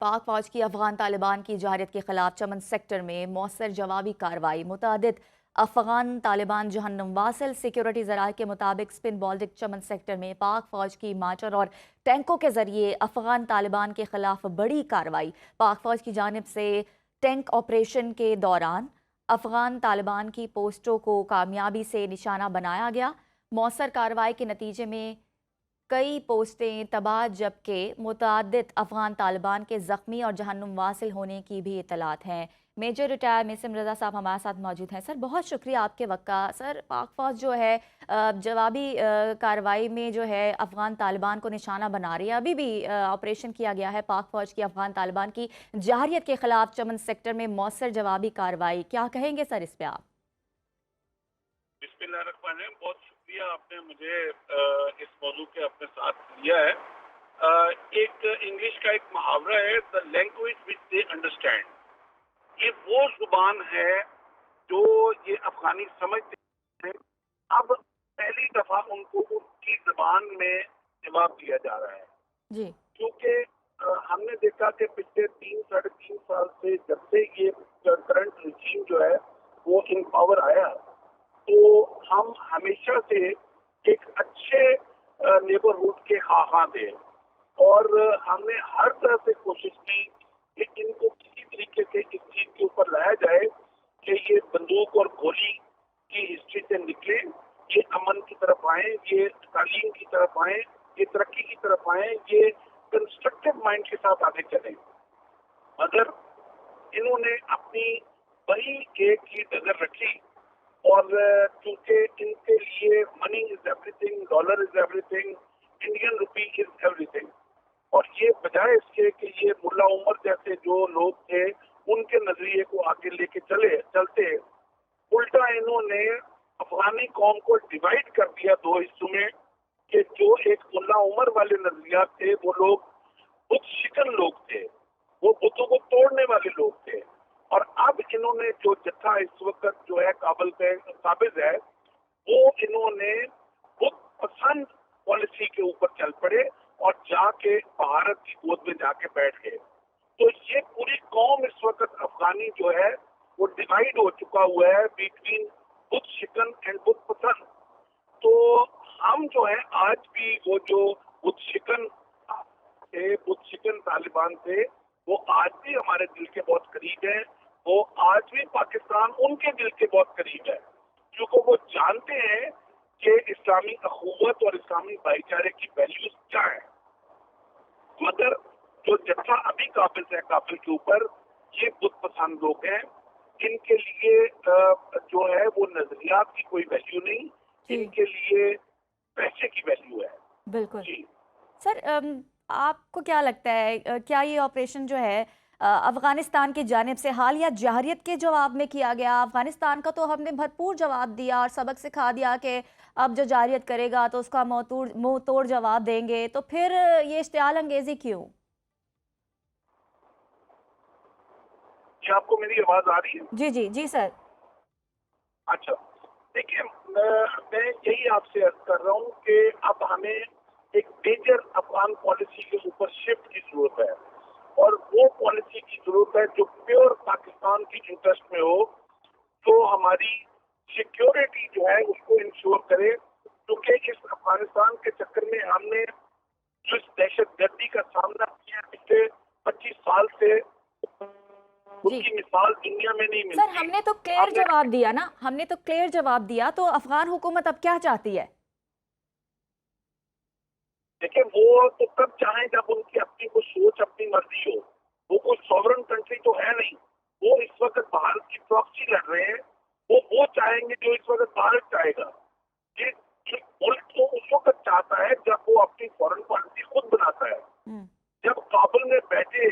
پاک فوج کی افغان طالبان کی جارحیت کے خلاف چمن سیکٹر میں مؤثر جوابی کارروائی متعدد افغان طالبان جہنم واصل سیکیورٹی ذرائع کے مطابق سپن بالڈک چمن سیکٹر میں پاک فوج کی مارچر اور ٹینکوں کے ذریعے افغان طالبان کے خلاف بڑی کارروائی پاک فوج کی جانب سے ٹینک آپریشن کے دوران افغان طالبان کی پوسٹوں کو کامیابی سے نشانہ بنایا گیا۔ مؤثر کارروائی کے نتیجے میں کئی پوسٹیں تباہ جبکہ متعدد افغان طالبان کے زخمی اور جہنم واصل ہونے کی بھی اطلاعات ہیں۔ میجر ریٹائر میسم رضا صاحب ہمارے ساتھ موجود ہیں۔ سر بہت شکریہ آپ کے وقت کا۔ سر پاک فوج جو ہے جوابی کارروائی میں جو ہے افغان طالبان کو نشانہ بنا رہی ہے، ابھی بھی آپریشن کیا گیا ہے پاک فوج کی افغان طالبان کی جارحیت کے خلاف چمن سیکٹر میں مؤثر جوابی کارروائی، کیا کہیں گے سر اس پہ آپ؟ بسم اللہ الرحمن الرحیم، بہت شکریہ آپ نے مجھے اس موضوع کے اپنے ساتھ لیا ہے۔ ایک انگلش کا ایک محاورہ ہے، the language which they understand, یہ وہ زبان ہے جو یہ افغانی سمجھتے ہیں۔ اب پہلی دفعہ ان کو ان کی زبان میں جواب دیا جا رہا ہے، جی کیونکہ ہم نے دیکھا کہ پچھلے 3 ساڑھے 3 سال سے جب سے یہ کرنٹ رجیم جو ہے وہ ان پاور آیا، تو ہم ہمیشہ سے ایک اچھے نیبرہڈ کے خواہاں تھے، اور ہم نے ہر طرح سے کوشش کی کہ ان کو کسی طریقے سے اس چیز کے اوپر لایا جائے کہ یہ بندوق اور گولی کی ہسٹری سے نکلے، یہ امن کی طرف آئیں، یہ تعلیم کی طرف آئیں، یہ ترقی کی طرف آئیں، یہ کنسٹرکٹیو مائنڈ کے ساتھ آگے چلیں۔ مگر انہوں نے اپنی وہی ایک ہی نظر رکھی، اور چونکہ ان کے لیے money is everything, dollar is everything, Indian rupee is everything, اور یہ بجائے اس کے کہ یہ ملا عمر جیسے جو لوگ تھے ان کے نظریے کو آگے لے کے چلتے، الٹا انہوں نے افغانی قوم کو ڈیوائڈ کر دیا دو حصوں میں، کہ جو ایک ملا عمر والے نظریات تھے وہ لوگ بت شکن لوگ تھے، وہ بتوں کو توڑنے والے لوگ تھے، اور اب انہوں نے جو جتھا اس وقت جو ہے کابل پہ قابض ہے، وہ انہوں نے بت پسند پالیسی کے اوپر چل پڑے اور جا کے بھارت کی گود میں جا کے بیٹھ گئے۔ تو یہ پوری قوم اس وقت افغانی جو ہے وہ ڈیوائڈ ہو چکا ہوا ہے بٹوین بت شکن اینڈ بت پسند۔ تو ہم جو ہے آج بھی وہ جو بت شکن تھے، بت شکن طالبان تھے، وہ آج بھی ہمارے دل کے بہت قریب ہیں، وہ آج بھی پاکستان ان کے دل کے بہت قریب ہے، کیونکہ وہ جانتے ہیں کہ اسلامی اخوت اور اسلامی بھائی چارے کی ویلیوز کیا ہے۔ مگر جو جتھا ابھی قابض ہے کابل کے اوپر، یہ بت پسند لوگ ہیں، ان کے لیے جو ہے وہ نظریات کی کوئی ویلیو نہیں، ان جی کے لیے پیسے کی ویلیو ہے۔ بالکل۔ جی سر آپ کو کیا لگتا ہے کیا یہ آپریشن جو ہے افغانستان کی جانب سے حالیہ جارحیت کے جواب میں کیا گیا؟ افغانستان کا تو ہم نے بھرپور جواب دیا اور سبق سکھا دیا کہ اب جو جارحیت کرے گا تو اس کا منہ توڑ جواب دیں گے، تو پھر یہ اشتعال انگیزی کیوں؟ کیا آپ کو میری آواز آ رہی ہے؟ جی جی جی سر۔ اچھا، دیکھیے میں یہی آپ سے عرض کر رہا ہوں کہ اب ہمیں ایک میجر افغان پالیسی کے اوپر شفٹ کی ضرورت ہے، اور وہ پالیسی کی ضرورت ہے جو پیور پاکستان کی انٹرسٹ میں ہو، جو ہماری سیکیورٹی جو ہے اس کو انشور کرے، کیونکہ اس افغانستان کے چکر میں ہم نے جو اس دہشت گردی کا سامنا کیا پچھلے 25 سال سے، اس جی کی مثال دنیا میں نہیں سر، ملتی۔ ہم نے تو کلیئر ہم نے جواب دیا نا، ہم نے تو کلیئر جواب دیا، تو افغان حکومت اب کیا چاہتی ہے؟ دیکھیں، وہ تو تب چاہیں جب ان کی اپنی کوئی سوچ، اپنی مرضی ہو، وہ کوئی سوورن کنٹری تو ہے نہیں، وہ اس وقت بھارت کی پراکسی لڑ رہے ہیں، وہ چاہیں گے جو اس وقت بھارت چاہے گا۔ یہ ملک تو اس وقت چاہتا ہے جب وہ اپنی فورن پالیسی خود بناتا ہے۔ ہم، جب کابل میں بیٹھے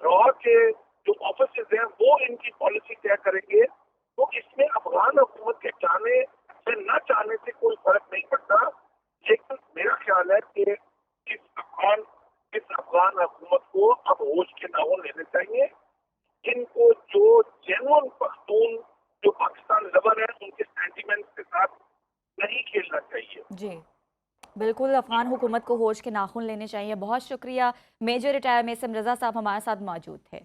را کے جو آفیسز ہیں وہ ان کی پالیسی طے کریں گے، تو اس میں افغان حکومت کے چاہنے سے نہ چاہنے سے کوئی فرق نہیں پڑتا، لیکن میرا خیال ہے کہ اس افغان حکومت کو اب ہوش بالکل افغان حکومت کو ہوش کے ناخن لینے چاہیے. بہت شکریہ. میجر ریٹائر میسم رضا صاحب ہمارے ساتھ موجود تھے.